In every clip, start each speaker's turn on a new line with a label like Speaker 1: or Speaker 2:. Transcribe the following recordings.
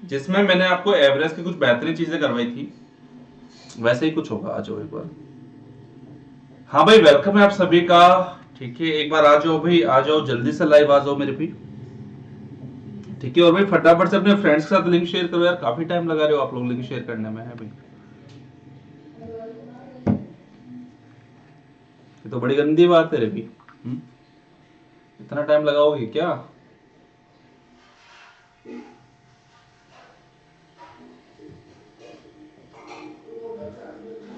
Speaker 1: जिसमें मैंने आपको एवरेज की कुछ बेहतरीन चीजें करवाई थी, वैसे ही कुछ होगा। आ जाओ एक बार। हाँ भाई, वेलकम है आप सभी का। ठीक है, एक बार आ जाओ भाई, आ जाओ जल्दी से, लाइव आ जाओ मेरे भी। ठीक है, और भाई फटाफट से अपने फ्रेंड्स के साथ लिंक शेयर करो यार, काफी टाइम लगा रहे हो आप लोग लिंक शेयर करने में, है भाई। ये तो बड़ी गंदी बात है रे भी। इतना टाइम लगाओगे क्या?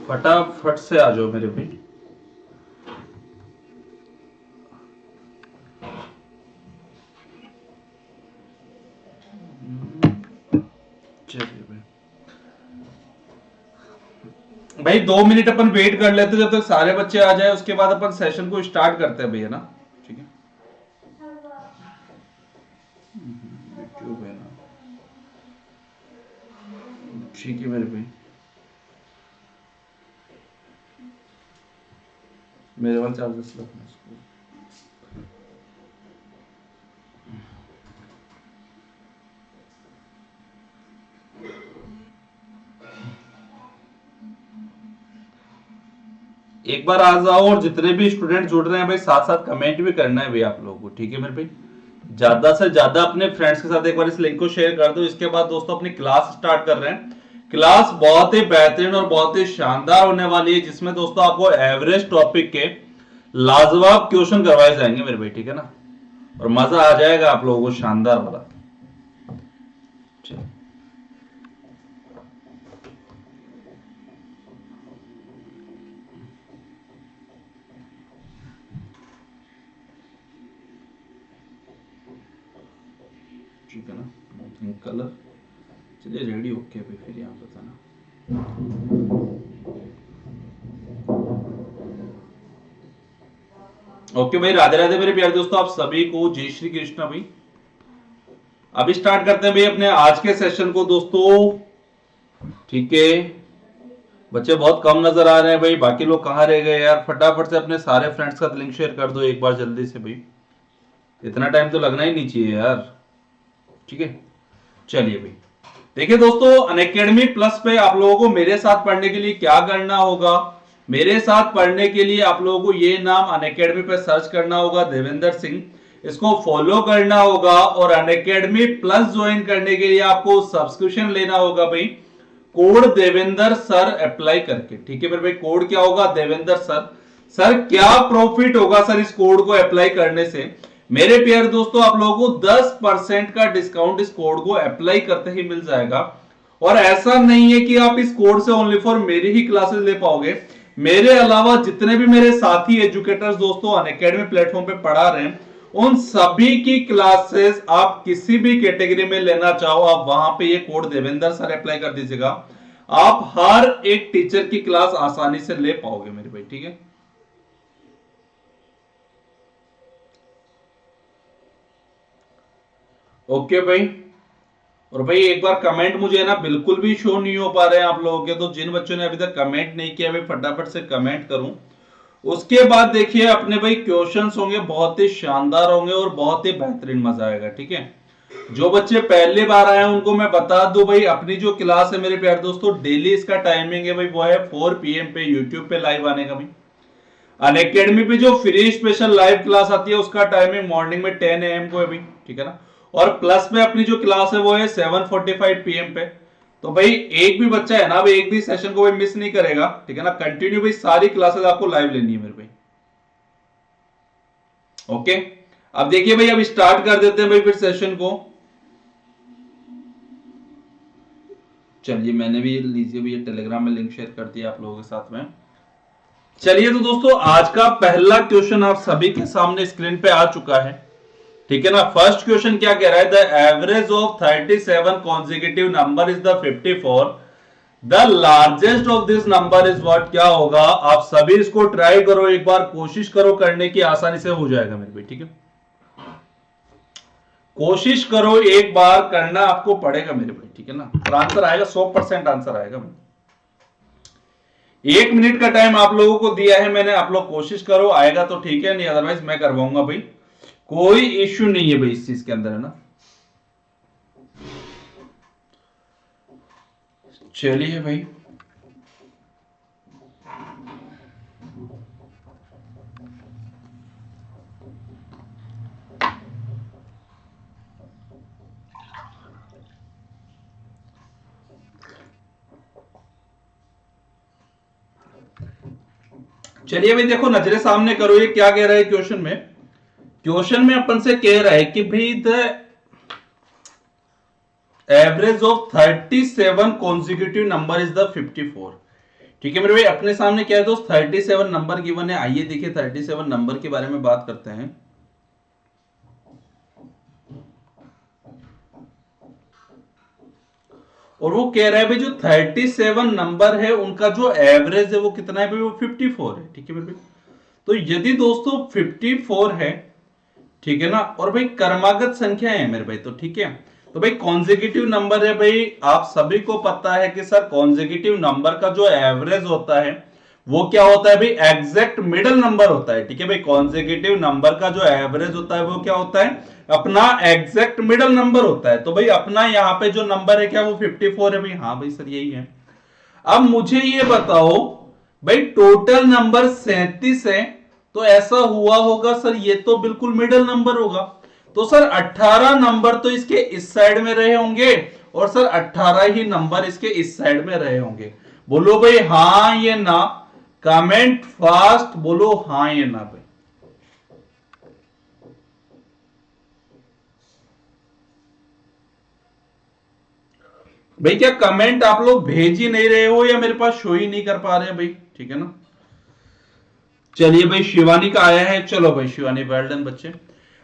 Speaker 1: फटाफट से आ जाओ मेरे भी। चलिए भाई, भाई 2 मिनट अपन वेट कर लेते जब तक सारे बच्चे आ जाए, उसके बाद अपन सेशन को स्टार्ट करते हैं भैया ना। ठीक है, यूट्यूब है ना। ठीक है मेरे भाई, मेरे वाले चार्जेस रखना इसको। एक बार आ जाओ, और जितने भी स्टूडेंट जुड़ रहे हैं भाई, साथ साथ कमेंट भी करना है भाई आप लोगों को। ठीक है मेरे भाई, ज्यादा से ज्यादा अपने फ्रेंड्स के साथ एक बार इस लिंक को शेयर कर दो। इसके बाद दोस्तों अपनी क्लास स्टार्ट कर रहे हैं। क्लास बहुत ही बेहतरीन और बहुत ही शानदार होने वाली है, जिसमें दोस्तों आपको एवरेज टॉपिक के लाजवाब क्वेश्चन करवाए जाएंगे मेरे भाई। ठीक है ना, और मजा आ जाएगा आप लोगों को शानदार वाला। चलो, ठीक है ना, कलर। चलिए रेडी ओके भाई, फिर यहाँ बताना। ओके भाई, राधे राधे मेरे प्यारे दोस्तों, आप सभी को जय श्री कृष्ण भाई। अभी स्टार्ट करते हैं भाई अपने आज के सेशन को दोस्तों। ठीक है, बच्चे बहुत कम नजर आ रहे हैं भाई, बाकी लोग कहाँ रह गए यार? फटाफट से अपने सारे फ्रेंड्स का लिंक शेयर कर दो एक बार जल्दी से भाई, इतना टाइम तो लगना ही नहीं चाहिए यार। ठीक है, चलिए भाई, देखिए दोस्तों, अनअकैडमी प्लस पे आप लोगों को मेरे साथ पढ़ने के लिए क्या करना होगा। मेरे साथ पढ़ने के लिए आप लोगों को ये नाम अनअकैडमी पे सर्च करना होगा, देवेंद्र सिंह। इसको फॉलो करना होगा, और अनअकैडमी प्लस ज्वाइन करने के लिए आपको सब्सक्रिप्शन लेना होगा भाई, कोड देवेंद्र सर अप्लाई करके। ठीक है मेरे भाई, कोड क्या होगा? देवेंद्र सर। सर क्या प्रॉफिट होगा सर इस कोड को अप्लाई करने से? मेरे प्यारे दोस्तों, आप लोगों को 10% का डिस्काउंट इस कोड को अप्लाई करते ही मिल जाएगा। और ऐसा नहीं है कि आप इस कोड से ओनली फॉर मेरी ही क्लासेस ले पाओगे, मेरे अलावा जितने भी मेरे साथी एजुकेटर्स दोस्तों अनअकैडमी प्लेटफॉर्म पे पढ़ा रहे हैं, उन सभी की क्लासेस आप किसी भी कैटेगरी में लेना चाहो, आप वहां पे ये कोड देवेंद्र सर अप्लाई कर दीजिएगा, आप हर एक टीचर की क्लास आसानी से ले पाओगे मेरे भाई। ठीक है, ओके भाई। और भाई एक बार कमेंट मुझे ना बिल्कुल भी शो नहीं हो पा रहे हैं आप लोगों के, तो जिन बच्चों ने अभी तक कमेंट नहीं किया भाई फटाफट से कमेंट करूं। उसके बाद देखिए अपने भाई क्वेश्चंस होंगे, बहुत ही शानदार होंगे और बहुत ही बेहतरीन, मजा आएगा। ठीक है, जो बच्चे पहली बार आए हैं उनको मैं बता दूं भाई, अपनी जो क्लास है मेरे प्यारे दोस्तों, डेली इसका टाइमिंग है भाई, वो है 4 PM पे यूट्यूब पे लाइव आने का भाई। अनअकैडमी पे जो फ्री स्पेशल लाइव क्लास आती है उसका टाइमिंग मॉर्निंग में 10 AM को है भाई। ठीक है ना, और प्लस में अपनी जो क्लास है वो है 7:45 PM पे। तो भाई एक भी बच्चा है ना भाई, एक भी सेशन को भाई मिस नहीं करेगा। ठीक है ना, कंटिन्यू भाई सारी क्लासेस आपको लाइव लेनी है मेरे भाई। ओके, अब देखिए भाई, अब स्टार्ट कर देते हैं भाई फिर सेशन को। चलिए, मैंने भी लीजिए भैया टेलीग्राम में लिंक शेयर कर दिया आप लोगों के साथ में। चलिए तो दोस्तों, आज का पहला क्वेश्चन आप सभी के सामने स्क्रीन पे आ चुका है। ठीक है ना, फर्स्ट क्वेश्चन क्या कह रहा है? The average of 37 consecutive number is the 54, the largest of this number is what? क्या होगा? आप सभी इसको ट्राई करो, एक बार कोशिश करो करने की, आसानी से हो जाएगा मेरे भाई। ठीक है, कोशिश करो, एक बार करना आपको पड़ेगा मेरे भाई। ठीक है ना, और आंसर आएगा, 100% आंसर आएगा। 1 मिनट का टाइम आप लोगों को दिया है मैंने, आप लोग कोशिश करो, आएगा तो ठीक है, नहीं अदरवाइज मैं करवाऊंगा भाई, कोई इश्यू नहीं है भाई इस चीज के अंदर, है ना। चलिए भाई, चलिए भाई देखो, नजरे सामने करो ये क्या कह रहा है क्वेश्चन में। क्वेश्चन में अपन से कह रहा है कि भाई the average of 37 consecutive number is the 54। ठीक है मेरे भाई, अपने सामने क्या है दोस्त, 37 नंबर गिवन है। आइए देखिए 37 नंबर के बारे में बात करते हैं। और वो कह रहा है भाई जो 37 नंबर है उनका जो एवरेज है वो कितना है भाई, वो 54 है। ठीक है मेरे भाई, तो यदि दोस्तों 54 है, ठीक है ना, और भाई क्रमागत संख्या है मेरे भाई, तो ठीक है, तो भाई कॉन्जिक्यूटिव नंबर है भाई। आप सभी को पता है कि सर कॉन्जिक्यूटिव नंबर का जो एवरेज होता है वो क्या होता है भाई, एग्जैक्ट मिडल नंबर होता है। ठीक है भाई, कॉन्जिक्यूटिव नंबर का जो एवरेज होता है वो क्या होता है, अपना एग्जैक्ट मिडल नंबर होता है। तो भाई अपना यहाँ पे जो नंबर है क्या, वो 54 है भाई। हाँ भाई सर यही है। अब मुझे ये बताओ भाई, टोटल नंबर 37 है, तो ऐसा हुआ होगा सर ये तो बिल्कुल मिडिल नंबर होगा। तो सर 18 नंबर तो इसके इस साइड में रहे होंगे, और सर 18 ही नंबर इसके इस साइड में रहे होंगे। बोलो भाई हाँ ये ना, कमेंट फास्ट बोलो हाँ ये ना भाई। भाई क्या कमेंट आप लोग भेज ही नहीं रहे हो, या मेरे पास शो ही नहीं कर पा रहे हैं भाई, ठीक है ना। चलिए भाई शिवानी का आया है, चलो भाई शिवानी वेल डन बच्चे।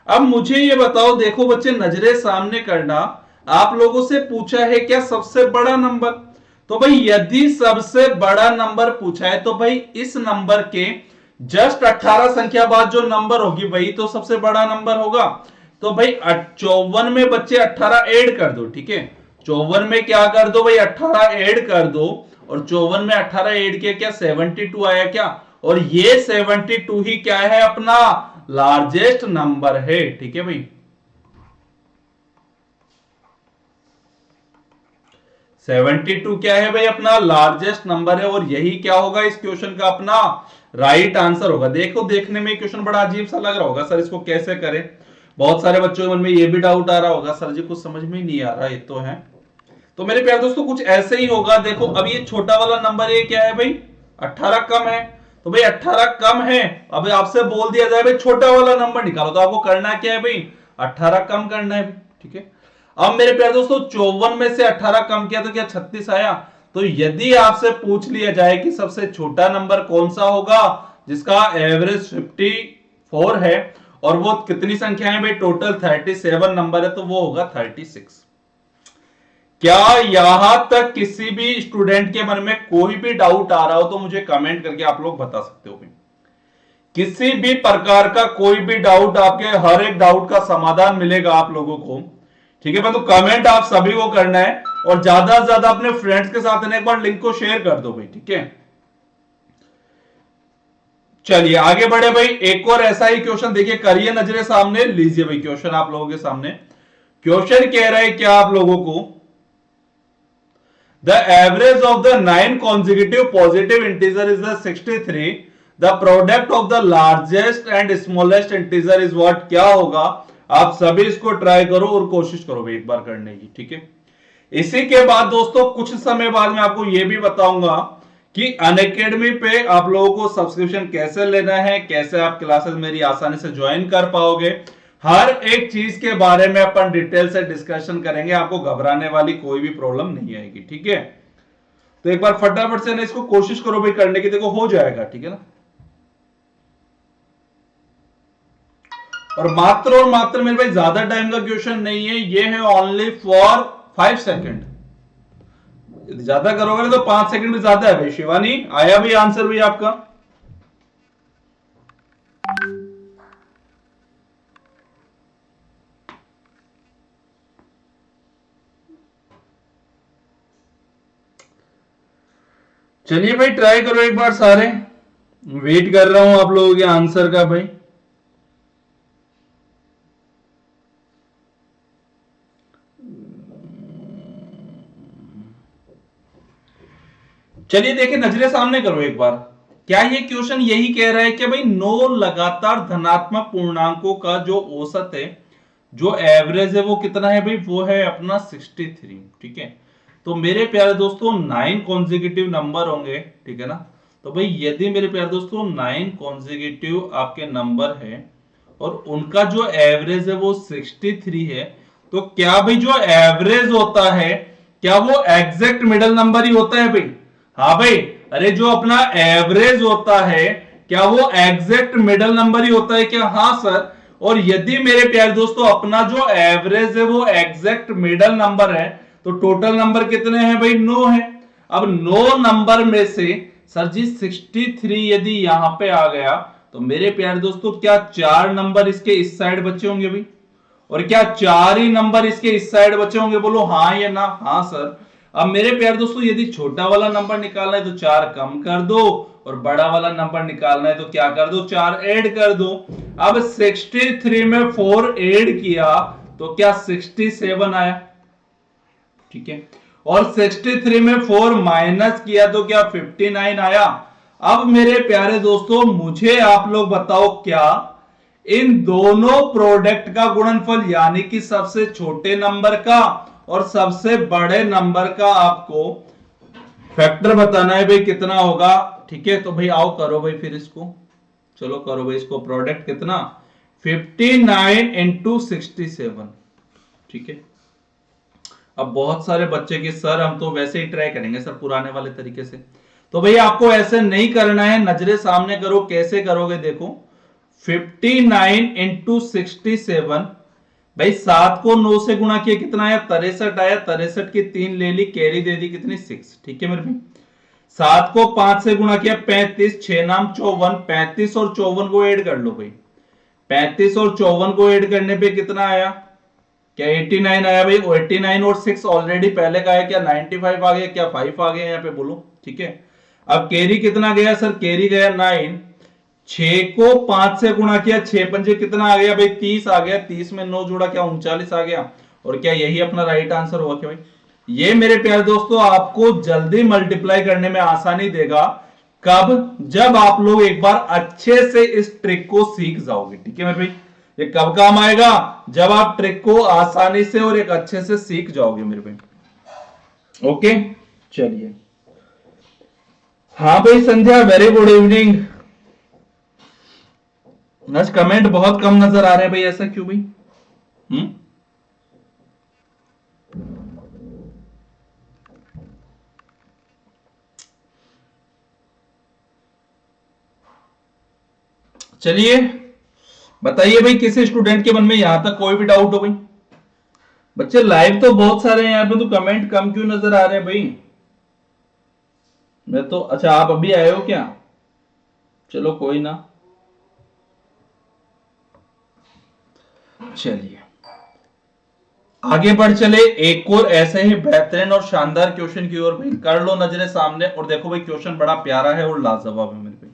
Speaker 1: अब मुझे ये बताओ, देखो बच्चे नजरे सामने करना, आप लोगों से पूछा है क्या सबसे बड़ा नंबर। तो भाई यदि सबसे बड़ा नंबर पूछा है तो भाई इस नंबर के जस्ट 18 संख्या बाद जो नंबर होगी वही तो सबसे बड़ा नंबर होगा। तो भाई 54 में बच्चे 18 ऐड कर दो, ठीक है। 54 में क्या कर दो भाई, 18 ऐड कर दो, और 54 में 18 ऐड किया क्या, 72 आया क्या। और ये 72 ही क्या है, अपना लार्जेस्ट नंबर है। ठीक है भाई, 72 क्या है भाई, अपना लार्जेस्ट नंबर है, और यही क्या होगा इस क्वेश्चन का अपना राइट आंसर होगा। देखो देखने में क्वेश्चन बड़ा अजीब सा लग रहा होगा, सर इसको कैसे करें। बहुत सारे बच्चों के मन में ये भी डाउट आ रहा होगा, सर जी कुछ समझ में ही नहीं आ रहा, ये तो है। तो मेरे प्यारे दोस्तों कुछ ऐसे ही होगा। देखो अब ये छोटा वाला नंबर ये क्या है भाई, 18 कम है। तो भाई 18 कम है, अब आपसे बोल दिया जाए भाई छोटा वाला नंबर निकालो, तो आपको करना क्या है भाई, 18 कम करना है। ठीक है, अब मेरे प्यारे दोस्तों 54 में से 18 कम किया तो क्या 36 आया। तो यदि आपसे पूछ लिया जाए कि सबसे छोटा नंबर कौन सा होगा जिसका एवरेज 54 है, और वो कितनी संख्या है भाई, टोटल 37 नंबर है, तो वो होगा 36। क्या यहां तक किसी भी स्टूडेंट के मन में कोई भी डाउट आ रहा हो तो मुझे कमेंट करके आप लोग बता सकते हो भाई। किसी भी प्रकार का कोई भी डाउट, आपके हर एक डाउट का समाधान मिलेगा आप लोगों को। ठीक है, तो कमेंट आप सभी को करना है, और ज्यादा से ज्यादा अपने फ्रेंड्स के साथ एक बार लिंक को शेयर कर दो भाई। ठीक है, चलिए आगे बढ़े भाई। एक और ऐसा ही क्वेश्चन देखिए, करिए नजरे सामने, लीजिए भाई क्वेश्चन आप लोगों के सामने। क्वेश्चन कह रहा है क्या आप लोगों को, the average of the 9 consecutive positive integer is the 63. The product of the largest and smallest integer is what, क्या होगा। आप सभी इसको ट्राई करो और कोशिश करो भाई एक बार करने की। ठीक है, इसी के बाद दोस्तों कुछ समय बाद मैं आपको यह भी बताऊंगा कि अनअकैडमी पे आप लोगों को सब्सक्रिप्शन कैसे लेना है, कैसे आप क्लासेस मेरी आसानी से ज्वाइन कर पाओगे। हर एक चीज के बारे में अपन डिटेल से डिस्कशन करेंगे, आपको घबराने वाली कोई भी प्रॉब्लम नहीं आएगी। ठीक है, तो एक बार फटाफट से ना इसको कोशिश करो भाई करने की, देखो हो जाएगा। ठीक है ना, और मात्र मेरे भाई ज्यादा टाइम का क्वेश्चन नहीं है, ये है ओनली फॉर 5 सेकेंड। ज्यादा करोगे ना तो 5 सेकंड भी ज्यादा है भाई। शिवानी आया भी आंसर भी आपका। चलिए भाई ट्राई करो एक बार सारे, वेट कर रहा हूं आप लोगों के आंसर का भाई। चलिए देखिए, नजरे सामने करो एक बार। क्या ये क्वेश्चन यही कह रहा है कि भाई 9 लगातार धनात्मक पूर्णांकों का जो औसत है, जो एवरेज है, वो कितना है भाई? वो है अपना 63। ठीक है, तो मेरे प्यारे दोस्तों 9 कॉन्जिक्यूटिव नंबर होंगे, ठीक है ना। तो भाई यदि मेरे प्यारे दोस्तों 9 कॉन्जिक्यूटिव आपके नंबर है और उनका जो एवरेज है वो 63 है, तो क्या भाई जो एवरेज होता है, क्या वो एग्जैक्ट मिडल नंबर ही होता है भाई? हाँ भाई, अरे जो अपना एवरेज होता है, क्या वो एग्जैक्ट मिडल नंबर ही होता है क्या? हाँ सर। और यदि मेरे प्यारे दोस्तों अपना जो एवरेज है वो एग्जैक्ट मिडल नंबर है, तो टोटल नंबर कितने हैं भाई? 9 है। अब 9 नंबर में से सर जी 63 यदि यहां पे आ गया, तो मेरे प्यारे दोस्तों क्या 4 नंबर इसके इस साइड बचे होंगे भाई? और क्या 4 ही नंबर इसके इस साइड बचे होंगे? बोलो हाँ या ना। हाँ सर। अब मेरे प्यारे दोस्तों यदि छोटा वाला नंबर निकालना है तो 4 कम कर दो, और बड़ा वाला नंबर निकालना है तो क्या कर दो? 4 ऐड कर दो। अब 63 में 4 ऐड किया तो क्या 67 आया? ठीक है, और 63 में 4 माइनस किया तो क्या 59 आया? अब मेरे प्यारे दोस्तों मुझे आप लोग बताओ, क्या इन दोनों प्रोडक्ट का गुणनफल यानी कि सबसे छोटे नंबर का और सबसे बड़े नंबर का आपको फैक्टर बताना है भाई कितना होगा? ठीक है, तो भाई आओ करो भाई फिर इसको। चलो करो भाई इसको। प्रोडक्ट कितना? 59 इंटू 67। ठीक है, अब बहुत सारे बच्चे की सर हम तो वैसे ही ट्राई करेंगे सर पुराने वाले तरीके से, तो भाई आपको ऐसे नहीं करना है, नजरे सामने करो। कैसे करोगे देखो, 59 इंटू 67, भाई 7 को 9 से गुणा किया कितना आया? 63 आया। 63 की 3 ले ली, कैरी दे दी कितनी? 6। ठीक है मेरे भाई, 7 को 5 से गुणा किया 35, 6 नाम 54, 35 और 54 को ऐड कर लो भाई। 35 और 54 को ऐड करने पे कितना आया? क्या 89 आया भाई? 89 और 6 ऑलरेडी पहले का है, क्या 95 आ गया? क्या 5 आ गया यहाँ पे? बोलो। ठीक है, अब कैरी कितना गया सर? कैरी गया 9। 6 को 5 से गुणा किया, 6 पंजे कितना आ गया भाई? 30 आ गया। 30 में 9 जोड़ा क्या 39 आ गया? और क्या यही अपना राइट आंसर हुआ क्या भाई? ये मेरे प्यारे दोस्तों आपको जल्दी मल्टीप्लाई करने में आसानी देगा। कब? जब आप लोग एक बार अच्छे से इस ट्रिक को सीख जाओगे। ठीक है मेरे भाई, ये कब काम आएगा? जब आप ट्रिक को आसानी से और एक अच्छे से सीख जाओगे मेरे भाई। ओके, चलिए। हाँ भाई संध्या, वेरी गुड इवनिंग। आज कमेंट बहुत कम नजर आ रहे हैं भाई, ऐसा क्यों भाई? हम्म, चलिए बताइए भाई, किसी स्टूडेंट के मन में यहां तक कोई भी डाउट हो भाई? बच्चे लाइव तो बहुत सारे हैं यहाँ पे, तो कमेंट कम क्यों नजर आ रहे हैं भाई? मैं तो, अच्छा आप अभी आए हो क्या? चलो कोई ना, चलिए आगे बढ़ चले एक और ऐसे ही बेहतरीन और शानदार क्वेश्चन की ओर भाई। कर लो नजरें सामने और देखो भाई, क्वेश्चन बड़ा प्यारा है और लाजवाब है मेरे भाई।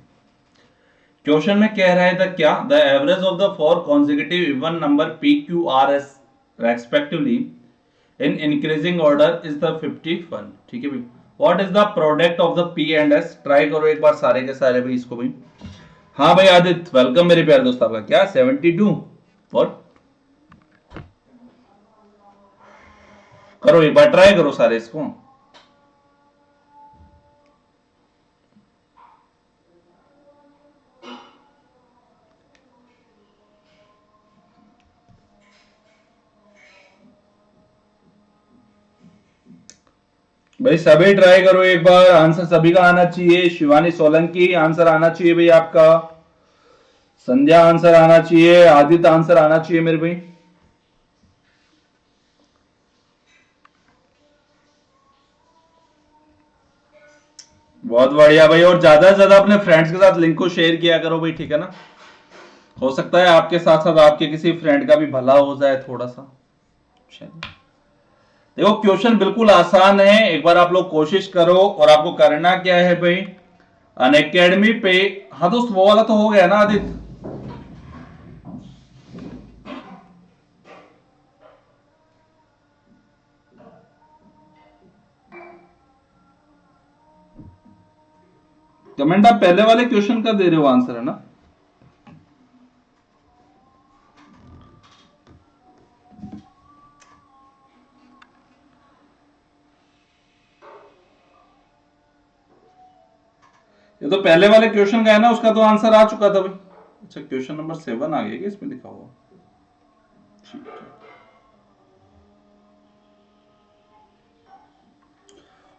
Speaker 1: क्वेश्चन में कह रहा है द क्या the average of the four consecutive even number P Q R S respectively in increasing order is the 51। ठीक है भाई, what is the product of the P and S? Try करो एक बार सारे के सारे भाई इसको भाई। हाँ भाई आदित्य, वेलकम मेरे प्यारे दोस्त। आपका क्या 72? और करो एक बार, ट्राई करो सारे इसको। भाई सभी ट्राई करो एक बार, आंसर सभी का आना चाहिए। शिवानी सोलंकी आंसर आना चाहिए भाई आपका, संध्या आंसर आना चाहिए, आदित्य आंसर आना चाहिए मेरे भाई। बहुत बढ़िया भाई, और ज्यादा से ज्यादा अपने फ्रेंड्स के साथ लिंक को शेयर किया करो भाई, ठीक है ना। हो सकता है आपके साथ साथ आपके किसी फ्रेंड का भी भला हो जाए थोड़ा सा। देखो क्वेश्चन बिल्कुल आसान है, एक बार आप लोग कोशिश करो। और आपको करना क्या है भाई, अनअकैडमी पे, हाँ दोस्त वो वाला तो हो गया ना आदित्य? कमेंट आप पहले वाले क्वेश्चन का दे रहे हो आंसर, है ना? ये तो पहले वाले क्वेश्चन का है ना, उसका तो आंसर आ चुका था भाई। अच्छा, क्वेश्चन नंबर 7 आ गया क्या इसमें लिखा हुआ? ठीक है।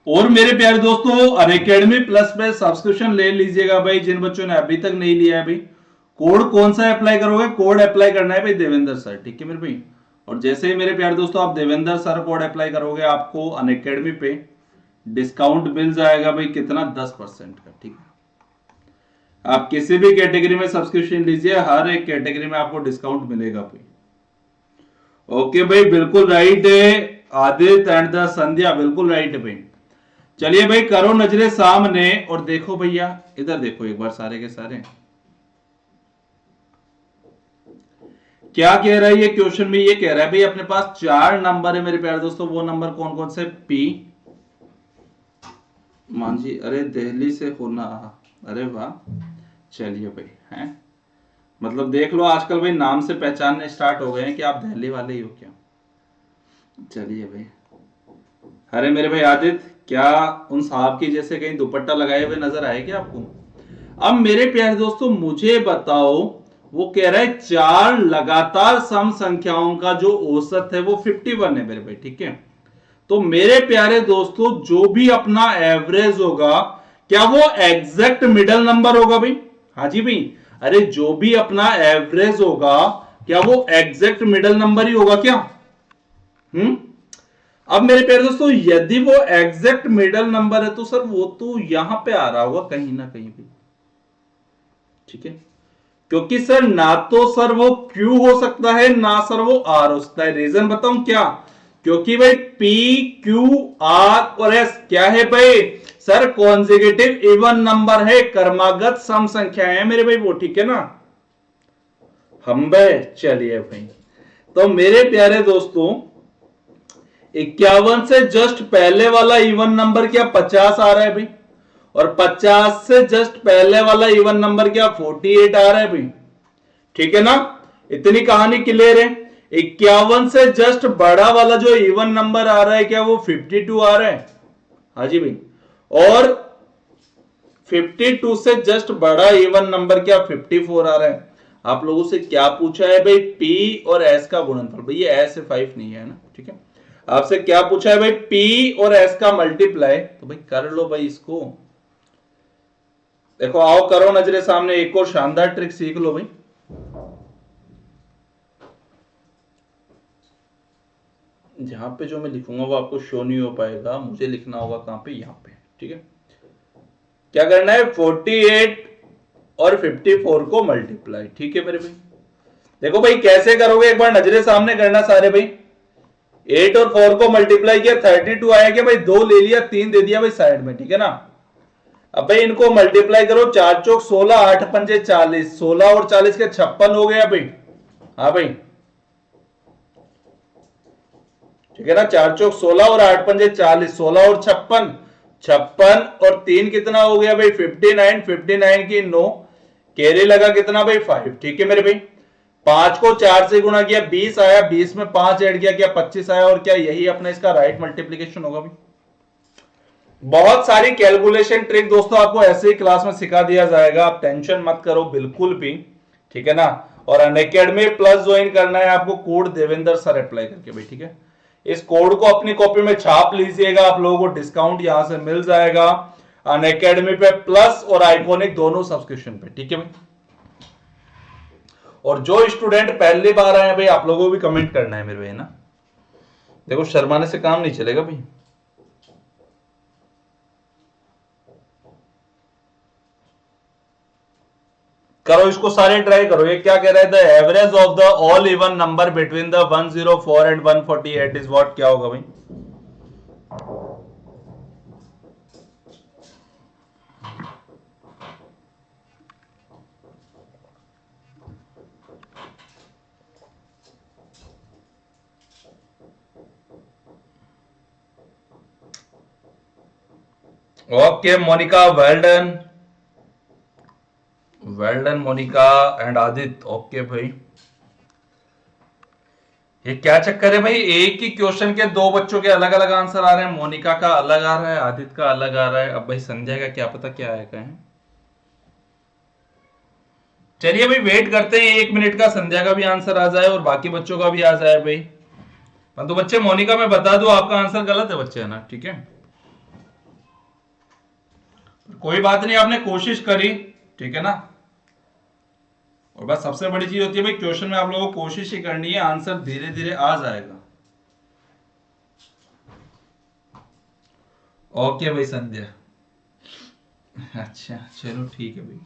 Speaker 1: और मेरे प्यारे दोस्तों, अनअकैडमी प्लस पे सब्सक्रिप्शन ले लीजिएगा भाई, जिन बच्चों ने अभी तक नहीं लिया है भाई। कोड कौन सा अप्लाई करोगे? कोड अप्लाई करना है भाई देवेंद्र सर, ठीक है मेरे भाई। और जैसे ही मेरे प्यारे दोस्तों आप देवेंद्र सर कोड अप्लाई करोगे, आपको अनअकैडमी पे डिस्काउंट मिल जाएगा भाई, कितना? 10% का, ठीक है। आप किसी भी कैटेगरी में सब्सक्रिप्शन लीजिए, हर एक कैटेगरी में आपको डिस्काउंट मिलेगा भाई। ओके भाई, बिल्कुल राइट है आदित्य एंड द संध्या, बिल्कुल राइट है भाई। चलिए भाई, करो नजरे सामने और देखो भैया, इधर देखो एक बार सारे के सारे। क्या कह रहा है ये क्वेश्चन में? ये कह रहा है भाई अपने पास 4 नंबर है मेरे प्यारे दोस्तों। वो नंबर कौन कौन से? पी मांझी, अरे दिल्ली से होना, अरे वाह। चलिए भाई, हैं मतलब देख लो, आजकल भाई नाम से पहचानने स्टार्ट हो गए हैं कि आप दिल्ली वाले ही हो क्या। चलिए भाई, अरे मेरे भाई आदित्य, क्या उन साहब की जैसे कहीं दुपट्टा लगाए हुए नजर आए क्या आपको? अब मेरे प्यारे दोस्तों मुझे बताओ, वो कह रहा है 4 लगातार सम संख्याओं का जो औसत है वो 51 है मेरे भाई, ठीक है। तो मेरे प्यारे दोस्तों, जो भी अपना एवरेज होगा, क्या वो एग्जैक्ट मिडल नंबर होगा भाई? हाँ जी भाई, अरे जो भी अपना एवरेज होगा, क्या वो एग्जैक्ट मिडल नंबर ही होगा क्या? अब मेरे प्यारे दोस्तों, यदि वो एग्जैक्ट मिडल नंबर है तो सर वो तो यहां पे आ रहा होगा कहीं ना कहीं भी, ठीक है। क्योंकि सर ना तो सर वो Q हो सकता है, ना सर वो R हो सकता है। रीजन बताऊं क्या? क्योंकि भाई P, Q, R और S क्या है भाई? सर कॉन्जिक्यूटिव इवन नंबर है, क्रमागत सम संख्या है मेरे भाई वो, ठीक है ना? हम भाई चलिए भाई, तो मेरे प्यारे दोस्तों 51 से जस्ट पहले वाला इवन नंबर क्या 50 आ रहा है भाई, और 50 से जस्ट पहले वाला इवन नंबर क्या 48 आ रहा है भाई, ठीक है ना? इतनी कहानी क्लियर है। 51 से जस्ट बड़ा वाला जो इवन नंबर आ रहा है क्या वो 52 आ रहा है? हाँ जी भाई। और 52 से जस्ट बड़ा इवन नंबर क्या 54 आ रहा है? आप लोगों से क्या पूछा है भाई? P और S का गुणनफल। भाई ये S 5 नहीं है ना, ठीक है। आपसे क्या पूछा है भाई? P और S का मल्टीप्लाई। तो भाई कर लो भाई इसको। देखो आओ, करो नजरे सामने, एक और शानदार ट्रिक सीख लो भाई। जहां पे जो मैं लिखूंगा वो आपको शो नहीं हो पाएगा, मुझे लिखना होगा कहां पे? यहां पे, ठीक है। क्या करना है? 48 और 54 को मल्टीप्लाई, ठीक है मेरे भाई। देखो भाई कैसे करोगे, एक बार नजरे सामने करना सारे भाई। 8 और 4 को मल्टीप्लाई किया 32 आया क्या भाई? 2 ले लिया, 3 दे दिया भाई साइड में, ठीक है ना? अब भाई इनको मल्टीप्लाई करो, 4 चौक 16, 8 पंजे 40, 16 और 40 के 56 हो गया भाई। हाँ भाई, ठीक है ना? 4 चौक 16 और 8 पंजे 40, 16 और 56, 56 और 3 कितना हो गया भाई? 59, 59 की 9, कैरी लगा कितना भाई? 5, ठीक है मेरे भाई। 5 को 4 से गुणा किया 20 आया, 20 में 5 ऐड किया क्या 25 आया, और क्या यही अपना इसका राइट मल्टीप्लीकेशन होगा भाई? बहुत सारी कैलकुलेशन ट्रिक दोस्तों आपको ऐसे ही क्लास में सिखा दिया जाएगा, आप टेंशन मत करो बिल्कुल भी, ठीक है ना? और अनअकैडमी प्लस ज्वाइन करना है आपको, कोड देवेंद्र सर अप्लाई करके भाई, ठीक है। इस कोड को अपनी कॉपी में छाप लीजिएगा, आप लोगों को डिस्काउंट यहां से मिल जाएगा अनअकैडमी पे प्लस और आइकॉनिक दोनों सब्सक्रिप्शन पे, ठीक है भाई। और जो स्टूडेंट पहली बार आए भाई, आप लोगों को भी कमेंट करना है मेरे भाई ना। देखो शर्माने से काम नहीं चलेगा भाई। करो इसको सारे ट्राई करो। ये क्या कह रहा है? The average of the all even number between the 104 and 148 is what? क्या होगा भाई? Okay Monica, well done. Well done Monica and Aditya. Okay भाई, ये क्या चक्कर है भाई, एक ही क्वेश्चन के दो बच्चों के अलग अलग आंसर आ रहे हैं, मोनिका का अलग आ रहा है, आदित्य का अलग आ रहा है। अब भाई संध्या का क्या पता क्या आएगा है। चलिए भाई वेट करते हैं 1 मिनट का, संध्या का भी आंसर आ जाए और बाकी बच्चों का भी आ जाए भाई। परंतु बच्चे मोनिका मैं बता दूं आपका आंसर गलत है बच्चे, है ना, ठीक है, कोई बात नहीं, आपने कोशिश करी, ठीक है ना। और बस सबसे बड़ी चीज होती है भाई क्वेश्चन में आप लोगों को कोशिश ही करनी है, आंसर धीरे धीरे आ जाएगा। ओके भाई संध्या, अच्छा चलो ठीक है भाई,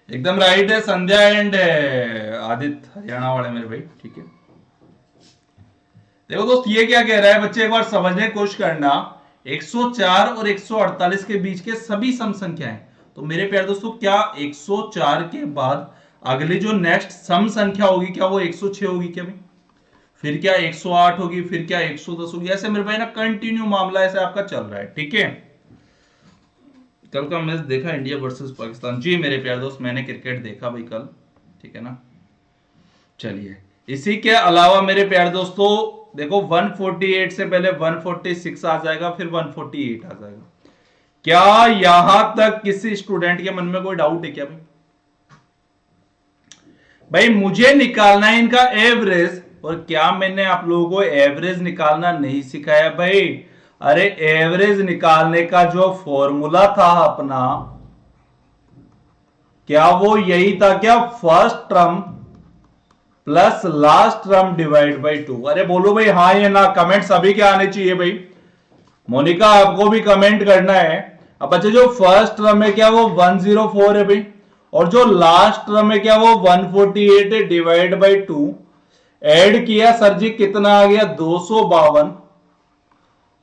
Speaker 1: एकदम राइट है संध्या एंड आदित्य हरियाणा वाले मेरे भाई, ठीक है। देखो दोस्त ये क्या कह रहा है, बच्चे एक बार समझने की कोशिश करना, 104 और 148 के बीच के सभी सम संख्याएं, तो मेरे प्यारे दोस्तों क्या 104 के बाद अगली जो नेक्स्ट सम संख्या होगी क्या वो 106 होगी क्या भाई, फिर क्या 108 होगी, फिर क्या 110 होगी, ऐसे मेरे भाई ना कंटिन्यू मामला ऐसे आपका चल रहा है, ठीक है। कल का मैच देखा इंडिया वर्सेस पाकिस्तान, जी मेरे प्यारे दोस्त मैंने क्रिकेट देखा भाई कल, ठीक है ना। चलिए इसी के अलावा मेरे प्यारे दोस्तों देखो 148 से पहले 146 आ जाएगा, फिर 148 आ जाएगा। क्या यहां तक किसी स्टूडेंट के मन में कोई डाउट है क्या भाई? भाई मुझे निकालना है इनका एवरेज, और क्या मैंने आप लोगों को एवरेज निकालना नहीं सिखाया भाई? अरे एवरेज निकालने का जो फॉर्मूला था अपना, क्या वो यही था क्या, first term plus last term divide by 2? अरे बोलो भाई हाँ या ना, कमेंट सभी के आने चाहिए भाई। मोनिका आपको भी कमेंट करना है। अब बच्चे जो फर्स्ट टर्म है क्या वो 104 है भाई, और जो लास्ट टर्म है क्या वो 148 है, डिवाइड बाई 2, ऐड किया सर जी कितना आ गया 252,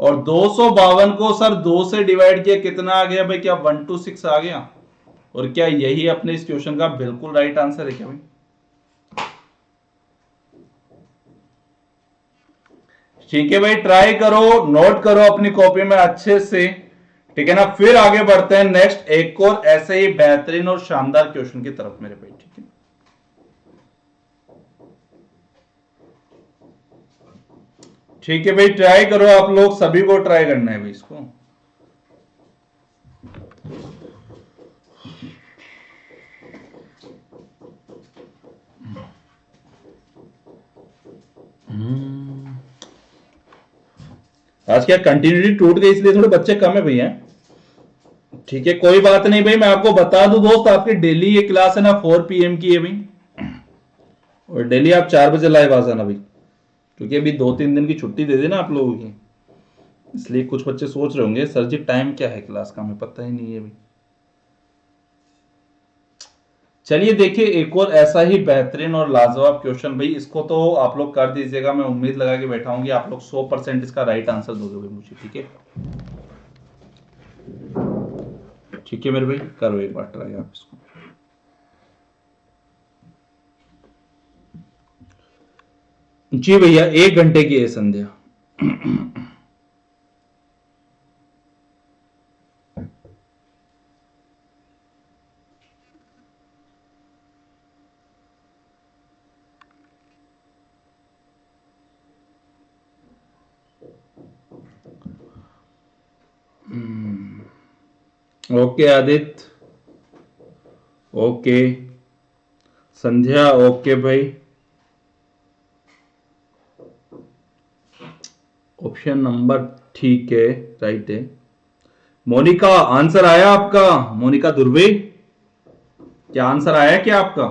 Speaker 1: और 252 को सर 2 से डिवाइड किया कितना आ गया भाई, क्या 126 आ गया। और क्या यही अपने इस क्वेश्चन का बिल्कुल राइट आंसर है क्या भाई? ठीक है भाई, ट्राई करो, नोट करो अपनी कॉपी में अच्छे से, ठीक है ना। फिर आगे बढ़ते हैं नेक्स्ट एक और ऐसे ही बेहतरीन और शानदार क्वेश्चन की तरफ मेरे भाई, ठीक है। ठीक है भाई, ट्राई करो, आप लोग सभी को ट्राई करना है भाई इसको। आज क्या कंटिन्यूटी टूट गई इसलिए थोड़े बच्चे कम है भैया, ठीक है कोई बात नहीं भाई। मैं आपको बता दूं दोस्त, आपकी डेली ये क्लास है ना 4 PM की है भाई, और डेली आप 4 बजे लाइव आ जाना भाई, क्योंकि अभी 2-3 दिन की छुट्टी दे देना आप लोगों की, इसलिए कुछ बच्चे सोच रहे होंगे सर जी टाइम क्या है क्लास का, हमें पता ही नहीं है भाई। चलिए देखिए एक और ऐसा ही बेहतरीन और लाजवाब क्वेश्चन भाई, इसको तो आप लोग कर दीजिएगा, मैं उम्मीद लगा के बैठा हूं कि आप लोग 100% इसका राइट आंसर दोगे भाई मुझे, ठीक है। ठीक है मेरे भाई, करो एक बार ट्राई आप इसको। जी भैया 1 घंटे की है संध्या। ओके आदित्य, ओके संध्या, ओके भाई, ऑप्शन नंबर ठीक है, राइट है। मोनिका आंसर आया आपका, मोनिका दुर्वे, क्या आंसर आया क्या आपका?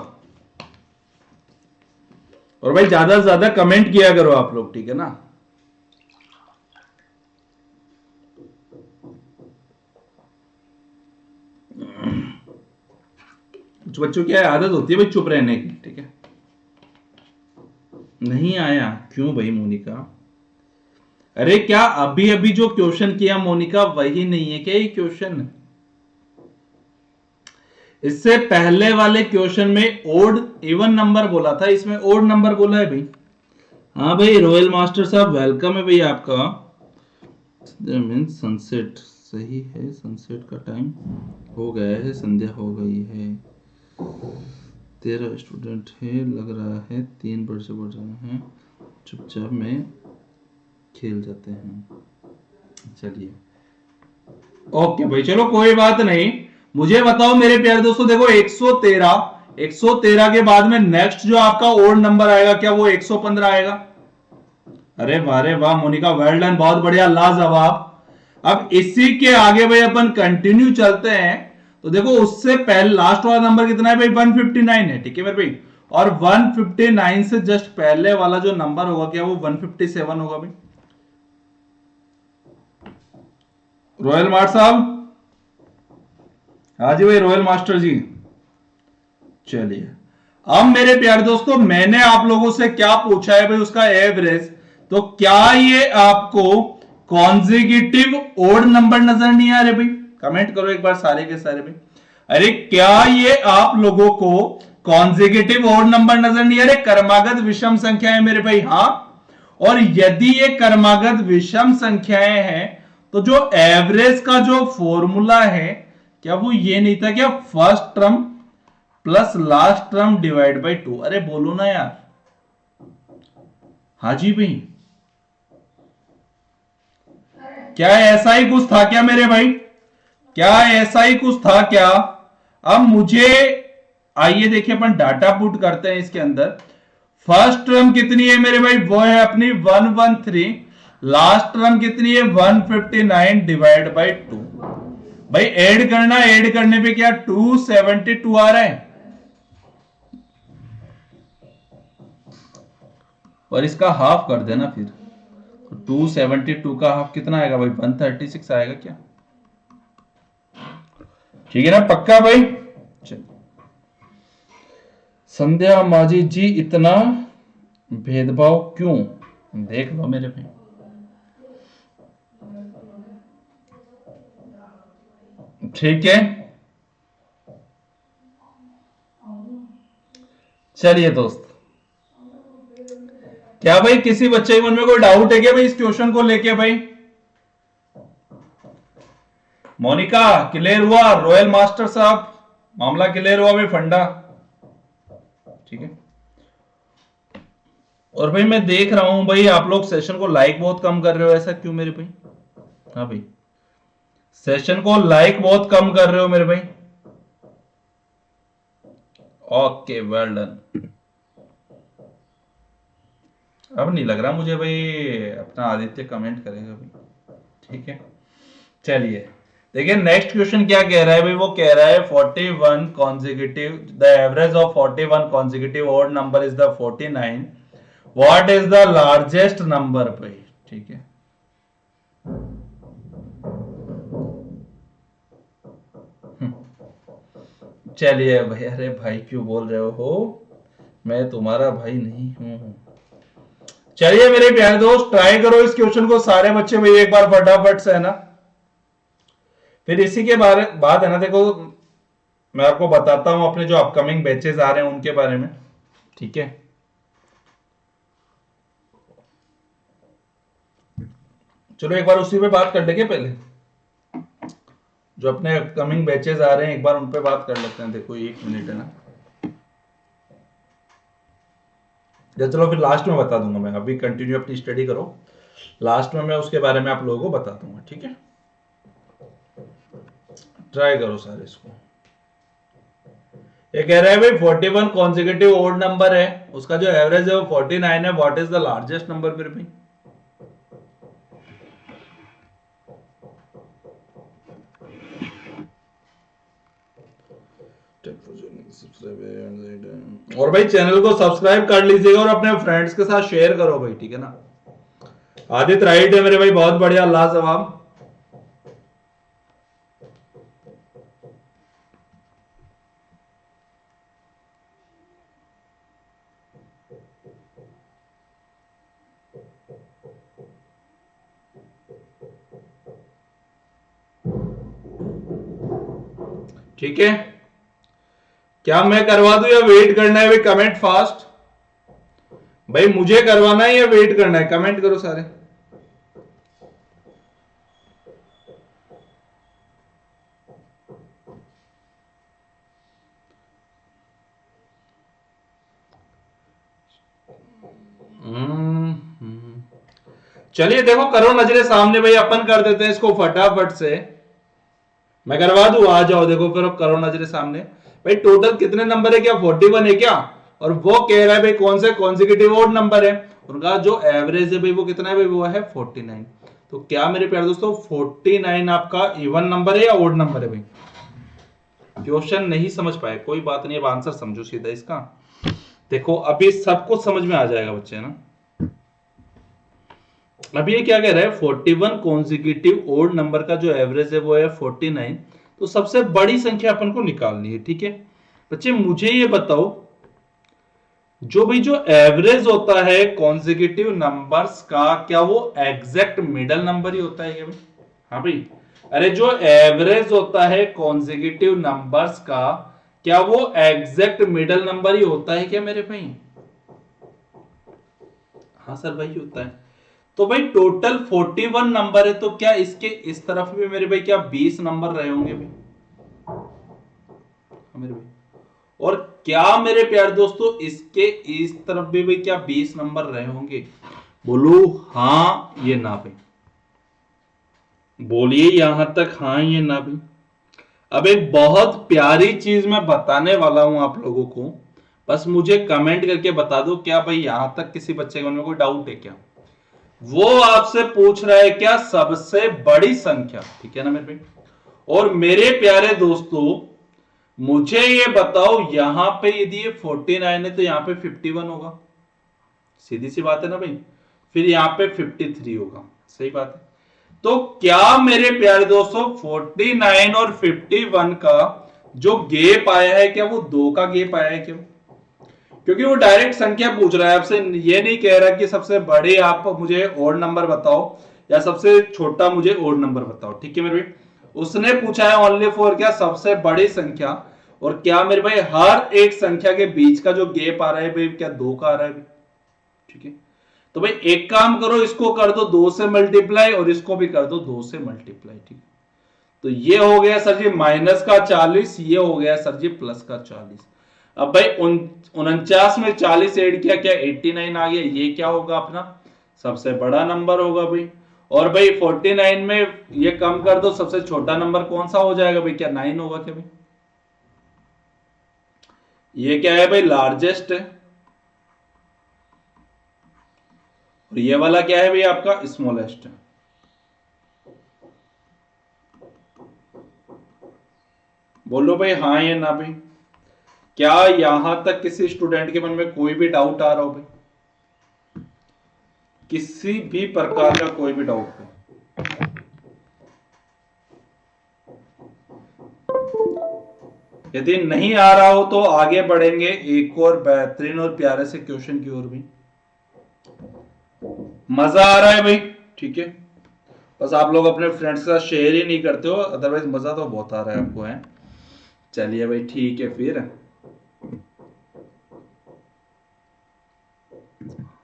Speaker 1: और भाई ज्यादा से ज्यादा कमेंट किया करो आप लोग, ठीक है ना। कुछ बच्चों की आदत होती है भाई चुप रहने की, ठीक है। नहीं आया क्यों भाई मोनिका? अरे क्या अभी अभी जो क्वेश्चन किया मोनिका वही नहीं है क्या ये क्वेश्चन? इससे पहले वाले क्वेश्चन में ओड इवन नंबर बोला था, इसमें ओड नंबर बोला है भाई। हाँ भाई रॉयल मास्टर साहब वेलकम है भाई आपका। मीन्स सनसेट, सही है, सनसेट का टाइम हो गया है, संध्या हो गई है। 13 स्टूडेंट है, लग रहा है 3 वर्ष से बढ़ रहे हैं, चुपचाप में खेल जाते हैं। चलिए ओके भाई, चलो कोई बात नहीं। मुझे बताओ मेरे प्यारे दोस्तों, देखो 113 के बाद में नेक्स्ट जो आपका ओड नंबर आएगा, क्या वो 115 आएगा? अरे वाह रे वाह मोनिका, वेल डन, बहुत बढ़िया, लाजवाब। अब इसी के आगे भाई अपन कंटिन्यू चलते हैं। तो देखो उससे पहले लास्ट वाला नंबर कितना है भाई? 159 है, ठीक है मेरे भाई। और 159 से जस्ट पहले वाला जो नंबर होगा, क्या वो 157 होगा भाई? रॉयल मार्ट साहब, हाँ जी भाई, रॉयल मास्टर जी। चलिए, अब मेरे प्यारे दोस्तों, मैंने आप लोगों से क्या पूछा है भाई? उसका एवरेज। तो क्या ये आपको कॉन्जिक्यूटिव ओड नंबर नजर नहीं आ रहे भाई? कमेंट करो एक बार सारे के सारे भाई। अरे क्या ये आप लोगों को कॉन्जिक्यूटिव ओड नंबर नजर नहीं आ रहे? क्रमागत विषम संख्या है मेरे भाई, हाँ। और यदि ये क्रमागत विषम संख्याएं हैं, तो जो एवरेज का जो फॉर्मूला है, क्या वो ये नहीं था क्या? First term plus last term divide by 2। अरे बोलो ना यार। हाँ जी भाई, क्या ऐसा ही कुछ था क्या मेरे भाई? क्या ऐसा ही कुछ था क्या? अब मुझे, आइए देखिए, अपन डाटा पुट करते हैं इसके अंदर। फर्स्ट टर्म कितनी है मेरे भाई? वो है अपनी 113। लास्ट टर्म कितनी है? 159 डिवाइड बाई 2। भाई ऐड करना, ऐड करने पे क्या 272 आ रहा है? और इसका हाफ कर देना फिर, तो 272 का हाफ कितना आएगा भाई? 136 आएगा क्या? ठीक है ना, पक्का भाई? चल, संध्या माझी जी, इतना भेदभाव क्यों? देख लो मेरे भाई। ठीक है, चलिए दोस्त, क्या भाई किसी बच्चे के मन में कोई डाउट है क्या भाई इस क्वेश्चन को लेके भाई? मोनिका, क्लियर हुआ? रॉयल मास्टर साहब, मामला क्लियर हुआ भाई, फंडा? ठीक है। और भाई मैं देख रहा हूं भाई, आप लोग सेशन को लाइक बहुत कम कर रहे हो, ऐसा क्यों मेरे भाई? हाँ भाई, सेशन को लाइक बहुत कम कर रहे हो मेरे भाई। Okay, well done. अब नहीं लग रहा मुझे भाई अपना आदित्य कमेंट करेगा भाई, ठीक है। चलिए, देखिए नेक्स्ट क्वेश्चन क्या कह रहा है भाई? वो कह रहा है 41 consecutive, the average of 41 consecutive odd number is the 49। What is the largest number भाई? ठीक है, चलिए भाई। अरे भाई क्यों बोल रहे हो? मैं तुम्हारा भाई नहीं हूं। चलिए मेरे प्यारे दोस्त, ट्राई करो इस क्वेश्चन को सारे बच्चे भाई एक बार फटाफट से, है ना। फिर इसी के बारे बाद, है ना, देखो मैं आपको बताता हूं अपने जो अपकमिंग बैचेस आ रहे हैं उनके बारे में, ठीक है। चलो एक बार उसी पे बात कर लेंगे पहले। जो अपने अपकमिंग बैचेस आ रहे हैं एक बार उन पे बात कर लेते हैं। देखो एक मिनट, है ना। या चलो फिर लास्ट में बता दूंगा मैं, अभी कंटिन्यू अपनी स्टडी करो, लास्ट में मैं उसके बारे में आप लोगों को बता दूंगा, ठीक है। ट्राई करो सारे इसको। ये कह रहा है भाई 41 कॉन्जिक्यूटिव ओड नंबर है, उसका जो एवरेज है वो 49 है। What is the largest number मेरे भाई? और भाई चैनल को सब्सक्राइब कर लीजिएगा और अपने फ्रेंड्स के साथ शेयर करो भाई, ठीक है ना। आदित्य राइट है मेरे भाई, बहुत बढ़िया, लाजवाब। ठीक है, क्या मैं करवा दूं या वेट करना है भाई? कमेंट फास्ट भाई, मुझे करवाना है या वेट करना है? कमेंट करो सारे। चलिए देखो, करो नजरे सामने भाई, अपन कर देते हैं इसको फटाफट से। मैं करवा दूं, आ जाओ। देखो फिर करो नजरे सामने भाई, टोटल कितने नंबर है, क्या 41 है क्या? और वो कह रहा है भाई कौन से कॉन्जिक्यूटिव ओड नंबर है, उनका जो एवरेज है भाई वो कितना है भाई, वो है 49। तो क्या मेरे प्यारे दोस्तों 49 आपका इवन नंबर है या ओड नंबर है भाई? क्वेश्चन नहीं समझ पाए, कोई बात नहीं, अब आंसर समझो सीधा इसका। देखो अभी सब कुछ समझ में आ जाएगा बच्चे ना। अभी ये क्या कह रहा है, 41 कॉन्जिक्यूटिव ओड नंबर का जो एवरेज है वो है 49। तो सबसे बड़ी संख्या अपन को निकालनी है, ठीक है बच्चे। मुझे ये बताओ, जो भाई जो एवरेज होता है कॉन्जिक्यूटिव नंबर्स का, क्या वो एग्जैक्ट मिडल नंबर ही होता है क्या भाई? हाँ भाई, अरे जो एवरेज होता है कॉन्जिक्यूटिव नंबर्स का, क्या वो एग्जैक्ट मिडल नंबर ही होता है क्या मेरे भाई? हाँ सर भाई होता है। तो भाई टोटल 41 नंबर है, तो क्या इसके इस तरफ भी मेरे भाई क्या 20 नंबर रहे होंगे भाई? हाँ मेरे भाई। और क्या मेरे प्यारे दोस्तों इसके इस तरफ भी भाई क्या 20 नंबर रहे होंगे? बोलो हाँ ये ना भाई, बोलिए यहां तक हाँ ये ना भाई। अब एक बहुत प्यारी चीज मैं बताने वाला हूं आप लोगों को, बस मुझे कमेंट करके बता दो, क्या भाई यहां तक किसी बच्चे के मन में कोई डाउट है क्या? वो आपसे पूछ रहा है क्या, सबसे बड़ी संख्या, ठीक है ना मेरे भाई। और मेरे प्यारे दोस्तों मुझे ये बताओ, यहां पे यदि ये 49 है तो यहां पे 51 होगा, सीधी सी बात है ना भाई। फिर यहां पे 53 होगा, सही बात है। तो क्या मेरे प्यारे दोस्तों 49 और 51 का जो गेप आया है, क्या वो 2 का गेप आया है क्या? क्योंकि वो डायरेक्ट संख्या पूछ रहा है आपसे, ये नहीं कह रहा कि सबसे बड़े आप मुझे ओड नंबर बताओ या सबसे छोटा मुझे ओड नंबर बताओ, ठीक है मेरे भाई। उसने पूछा है ओनली फॉर क्या, सबसे बड़ी संख्या। और क्या मेरे भाई हर एक संख्या के बीच का जो गेप आ रहा है भाई, क्या 2 का आ रहा है भाई, ठीक है। तो भाई एक काम करो, इसको कर दो 2 से मल्टीप्लाई और इसको भी कर दो 2 से मल्टीप्लाई, ठीक है। तो ये हो गया सर जी माइनस का 40, ये हो गया सर जी प्लस का 40। अब भाई 49 में 40 ऐड किया, क्या 89 आ गया, ये क्या होगा अपना सबसे बड़ा नंबर होगा भाई। और भाई 49 में ये कम कर दो, सबसे छोटा नंबर कौन सा हो जाएगा भाई, क्या 9 होगा क्या भाई? ये क्या है भाई, लार्जेस्ट है। और ये वाला क्या है भाई आपका, स्मॉलेस्ट है। बोलो भाई हाँ या ना भाई। क्या यहां तक किसी स्टूडेंट के मन में कोई भी डाउट आ रहा हो भाई, किसी भी प्रकार का कोई भी डाउट हो? यदि नहीं आ रहा हो तो आगे बढ़ेंगे एक और बेहतरीन और प्यारे से क्वेश्चन की ओर भी। मजा आ रहा है भाई, ठीक है। बस आप लोग अपने फ्रेंड्स के साथ शेयर ही नहीं करते हो, अदरवाइज मजा तो बहुत आ रहा है आपको है। चलिए भाई ठीक है फिर।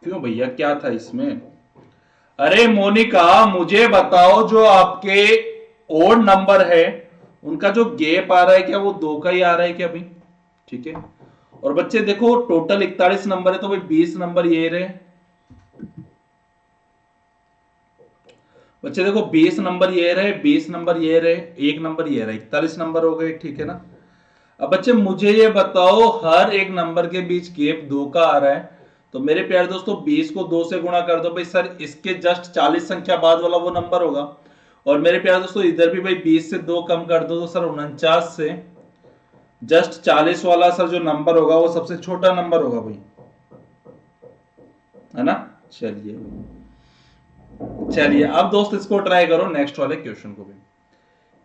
Speaker 1: क्यों भैया क्या था इसमें? अरे मोनिका मुझे बताओ, जो आपके ओड नंबर है उनका जो गेप आ रहा है, क्या वो 2 का ही आ रहा है क्या भाई? ठीक है। और बच्चे देखो टोटल 41 नंबर है, तो भाई 20 नंबर ये रहे। बच्चे देखो 20 नंबर ये रहे, 20 नंबर ये रहे, एक नंबर ये रहे, 41 नंबर हो गए, ठीक है ना। अब बच्चे मुझे ये बताओ, हर एक नंबर के बीच गेप 2 का आ रहा है, तो मेरे प्यारे दोस्तों 20 को 2 से गुणा कर दो भाई सर, इसके जस्ट 40 संख्या बाद वाला वो नंबर होगा। और मेरे प्यारे दोस्तों इधर भी भाई 20 से 2 कम कर दो तो सर 49 से जस्ट 40 वाला सर जो नंबर होगा वो सबसे छोटा नंबर होगा भाई, है ना। चलिए चलिए अब दोस्त इसको ट्राई करो नेक्स्ट वाले क्वेश्चन को भी।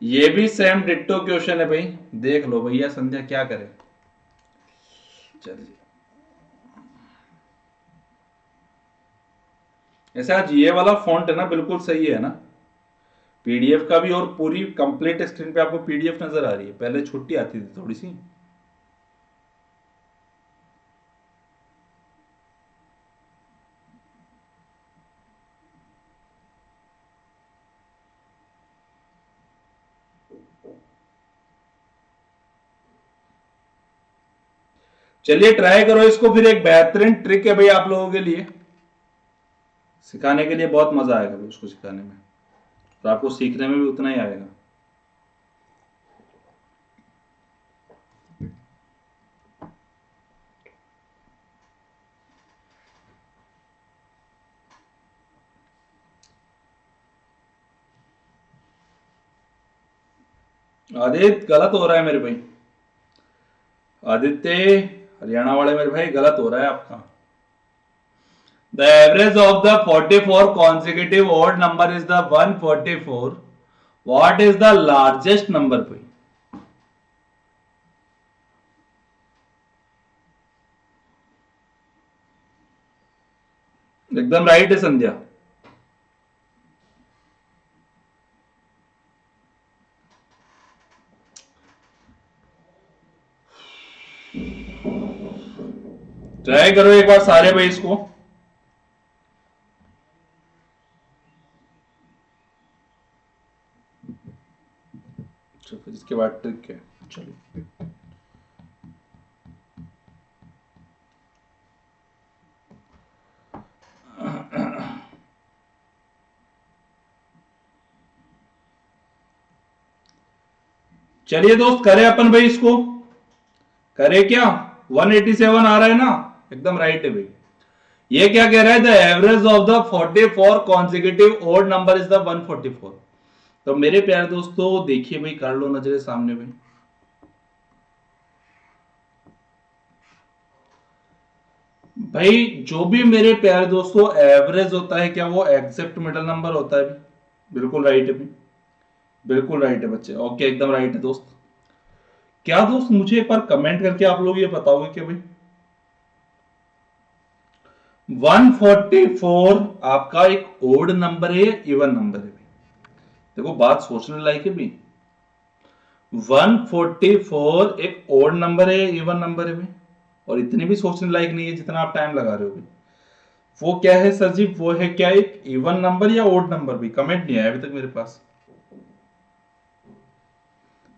Speaker 1: ये भी सेम डिट्टो क्वेश्चन है भाई, देख लो भैया संध्या क्या करे। चलिए ऐसे आज ये वाला फॉन्ट है ना बिल्कुल सही है ना, पीडीएफ का भी, और पूरी कंप्लीट स्क्रीन पे आपको पीडीएफ नजर आ रही है, पहले छुट्टी आती थी थोड़ी सी। चलिए ट्राई करो इसको फिर, एक बेहतरीन ट्रिक है भाई आप लोगों के लिए, सिखाने के लिए बहुत मजा आएगा भाई उसको सिखाने में, और आपको सीखने में भी उतना ही आएगा। आदित्य गलत हो रहा है मेरे भाई, आदित्य हरियाणा वाले मेरे भाई गलत हो रहा है आपका। The average of the 44 consecutive odd number is the 144. What is the largest number भाई? एकदम राइट है संध्या। ट्राई करो एक बार सारे भाई इसको। फिर इसके बाद ट्रिक है, चलो चलिए दोस्त करें अपन भाई इसको, करे क्या? 187 आ रहा है ना, एकदम राइट है भाई। ये क्या कह रहा है? The average of the 44 consecutive odd number is the 144। तो मेरे प्यारे दोस्तों देखिए भाई, कर लो नजरे सामने भाई। भाई जो भी मेरे प्यारे दोस्तों एवरेज होता है, क्या वो एग्जैक्ट मिडल नंबर होता है? बिल्कुल राइट है भाई, बिल्कुल राइट है बच्चे, ओके एकदम राइट है दोस्त। क्या दोस्त मुझे एक बार कमेंट करके आप लोग ये बताओगे कि भाई 144 आपका एक ओड नंबर है या इवन नंबर है? देखो बात सोचने लायक है भाई, 144 एक ओड नंबर है या इवन नंबर है भाई? और इतनी भी सोचने लायक नहीं है जितना आप टाइम लगा रहे हो भाई। वो क्या है सर जी, वो है क्या एक इवन नंबर या ओड नंबर भी? कमेंट नहीं आया अभी तक मेरे पास।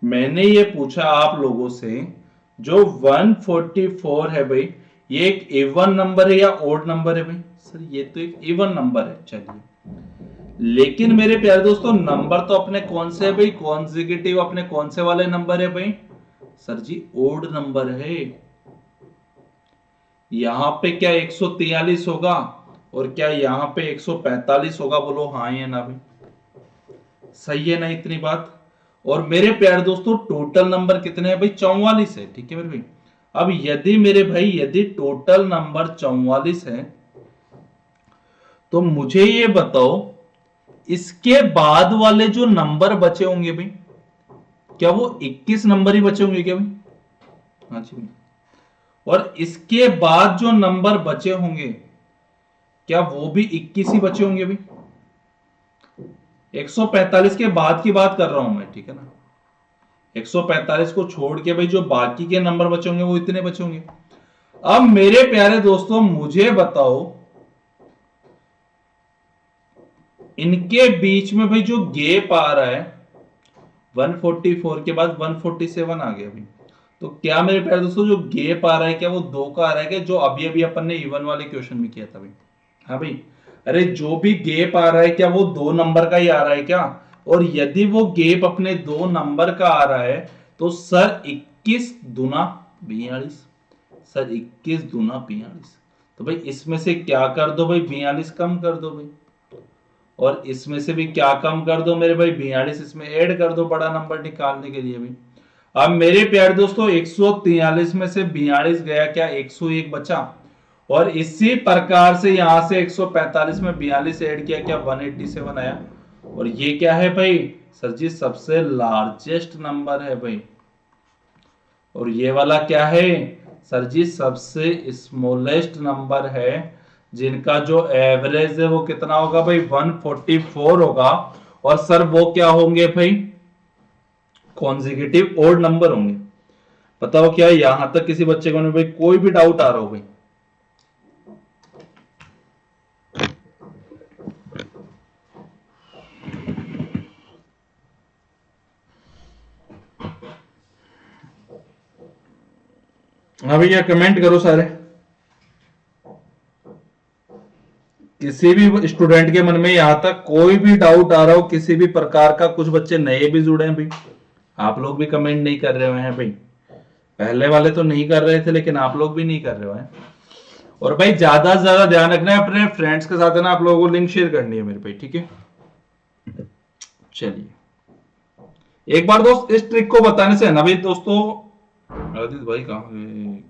Speaker 1: मैंने ये पूछा आप लोगों से, जो 144 है भाई, ये एक इवन नंबर है या ओड नंबर है भाई? सर ये तो एक इवन नंबर है। चलिए, लेकिन मेरे प्यारे दोस्तों नंबर तो अपने कौन से है भाई? कॉन्जिक्यूटिव अपने कौन से वाले नंबर है भाई? सर जी ओड नंबर है। यहां पे क्या 143 होगा और क्या यहां पे 145 होगा? बोलो हाँ या ना भाई, सही है ना इतनी बात? और मेरे प्यारे दोस्तों टोटल नंबर कितने हैं भाई? 44 है, ठीक है मेरे भाई। अब यदि मेरे भाई यदि टोटल नंबर 44 है, तो मुझे ये बताओ इसके बाद वाले जो नंबर बचे होंगे भाई, क्या वो 21 नंबर ही बचे होंगे क्या भाई? हाँ जी भाई। और इसके बाद जो नंबर बचे होंगे, क्या वो भी 21 ही बचे होंगे भाई? 145 के बाद की बात कर रहा हूं मैं, ठीक है ना? 145 को छोड़ के भाई जो बाकी के नंबर बचे होंगे वो इतने बचे होंगे। अब मेरे प्यारे दोस्तों मुझे बताओ, इनके बीच में भाई जो गैप आ रहा है, 144 के बाद 147 आ गया भाई, तो क्या मेरे प्यारे दोस्तों जो गैप आ रहा है, क्या वो 2 का आ रहा है क्या, जो अभी अभी अपन ने इवन वाले क्वेश्चन में किया था भाई? हाँ भाई, अरे जो भी गैप आ रहा है क्या वो 2 नंबर का ही आ रहा है क्या? और यदि वो गैप अपने 2 नंबर का आ रहा है, तो सर 21 दूना 42, सर 21 दूना 42। तो भाई इसमें से क्या कर दो भाई? 42 कम कर दो भाई, और इसमें से भी क्या कम कर दो मेरे भाई? 42 इसमें ऐड कर दो बड़ा नंबर निकालने के लिए भाई। अब मेरे प्यारे दोस्तों 143 में से 42 गया, क्या 101 बचा? और इसी प्रकार से यहां से 145 में 42 ऐड किया, क्या 187 आया? और ये क्या है भाई? सर जी सबसे लार्जेस्ट नंबर है भाई। और ये वाला क्या है? सर जी सबसे स्मॉलेस्ट नंबर है, जिनका जो एवरेज है वो कितना होगा भाई? 144 होगा। और सर वो क्या होंगे भाई? कॉन्जिक्यूटिव ओड नंबर होंगे। बताओ क्या यहां तक किसी बच्चे को नहीं भाई कोई भी डाउट आ रहा हो भाई? हाँ भैया कमेंट करो सारे, किसी भी स्टूडेंट के मन में यहाँ तक कोई भी डाउट आ रहा हो किसी भी प्रकार का, कुछ बच्चे नए भी जुड़े हैं भाई, आप लोग भी कमेंट नहीं कर रहे हुए हैं भाई, पहले वाले तो नहीं कर रहे थे लेकिन आप लोग भी नहीं कर रहे हैं। और भाई ज्यादा से ज्यादा ध्यान रखना है, अपने फ्रेंड्स के साथ है ना, आप लोगों को लिंक शेयर करनी है मेरे भाई, ठीक है। चलिए एक बार दोस्त इस ट्रिक को बताने से है ना भाई दोस्तों, आदित्य भाई कहाँ है?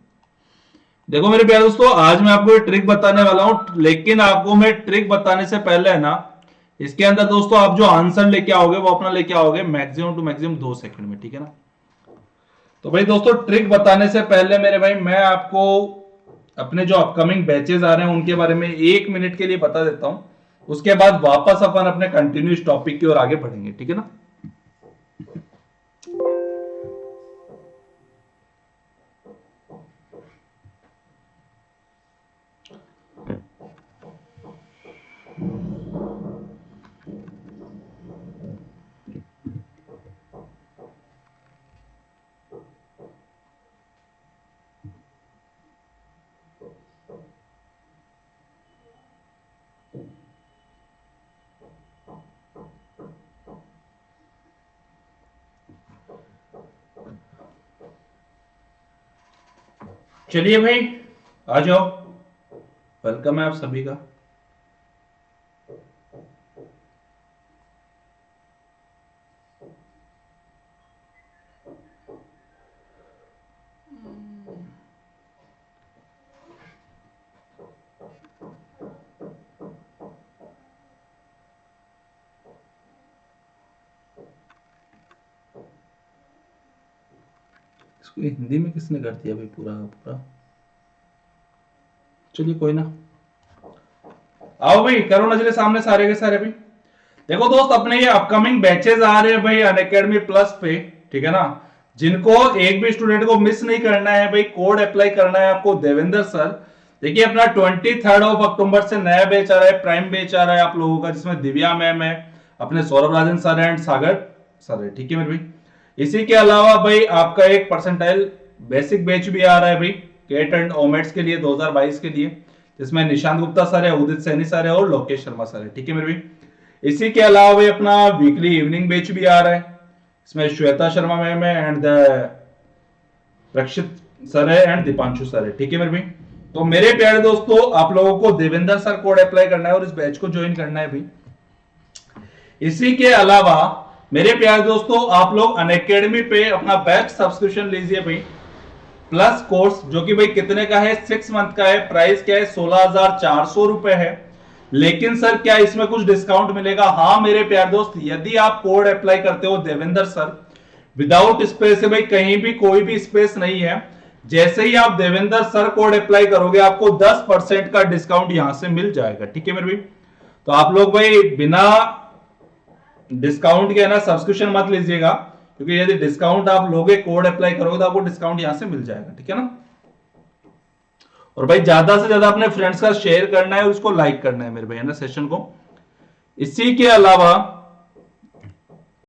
Speaker 1: देखो मेरे प्यारे दोस्तों, आज मैं आपको ट्रिक बताने वाला हूं, लेकिन आपको मैं ट्रिक बताने से पहले है ना, इसके अंदर दोस्तों आप जो आंसर लेके आओगे वो अपना लेके आओगे मैक्सिमम टू मैक्सिमम 2 सेकंड में, ठीक है ना। तो भाई दोस्तों ट्रिक बताने से पहले मेरे भाई मैं आपको अपने जो अपकमिंग बैचेस आ रहे हैं उनके बारे में 1 मिनट के लिए बता देता हूं, उसके बाद वापस अपन अपने कंटिन्यूस टॉपिक की ओर आगे बढ़ेंगे, ठीक है ना। चलिए भाई आ जाओ, वेलकम है आप सभी का। इसको हिंदी में किसने कर दिया भाई पूरा पूरा, चलिए कोई ना, आओ भाई करो नजरे सामने सारे के सारे भाई। देखो दोस्त अपने ये अपकमिंग बैचेस आ रहे हैं भाई अनअकैडमी प्लस पे, ठीक है ना, जिनको एक भी स्टूडेंट को मिस नहीं करना है भाई, कोड अप्लाई करना है आपको देवेंद्र सर। देखिए अपना 23 अक्टूबर से नया बैच आ रहा है, प्राइम बैच आ रहा है आप लोगों का, जिसमें दिव्या मैम है, अपने सौरभ राजन सर एंड सागर सर है, ठीक है मेरे भाई। इसी के अलावा भाई आपका एक परसेंटाइल बेसिक बैच भी आ रहा है भाई केट एंड ओमेट्स के लिए 2022 के लिए, जिसमें निशांत गुप्ता सर है, उदित सैनी सर है और लोकेश शर्मा सर है, ठीक है मेरे भाई। इसी के अलावा भाई अपना वीकली इवनिंग बैच भी आ रहा है, इसमें श्वेता शर्मा मैम है एंड रक्षित सर है एंड दीपांशु सर है, ठीक है मेरे भाई। तो मेरे प्यारे दोस्तों आप लोगों को देवेंद्र सर कोड अप्लाई करना है और इस बैच को ज्वाइन करना है भाई। इसी के अलावा मेरे प्यारे दोस्तों आप लोग अनअकैडमी पे अपना बैच सब्सक्रिप्शन लीजिए भाई, प्लस कोर्स जो कि भाई कितने का है, 6 मंथ का है, प्राइस क्या है 16,400 रुपए है। लेकिन सर क्या इसमें कुछ डिस्काउंट मिलेगा? हाँ मेरे प्यारे दोस्त, यदि आप कोड अप्लाई करते हो देवेंद्र सर विदाउट स्पेस है भाई, कहीं भी कोई भी स्पेस नहीं है, जैसे ही आप देवेंद्र सर कोड अप्लाई करोगे आपको 10% का डिस्काउंट यहां से मिल जाएगा, ठीक है मेरे भाई। तो आप लोग भाई बिना डिस्काउंट के ना सब्सक्रिप्शन मत लीजिएगा, क्योंकि यदि डिस्काउंट आप लोगे कोड अप्लाई करोगे तो आपको डिस्काउंट यहां से मिल जाएगा, ठीक है ना। और भाई ज्यादा से ज्यादा अपने फ्रेंड्स का शेयर करना है और उसको लाइक करना है मेरे भाई, है ना, सेशन को। इसी के अलावा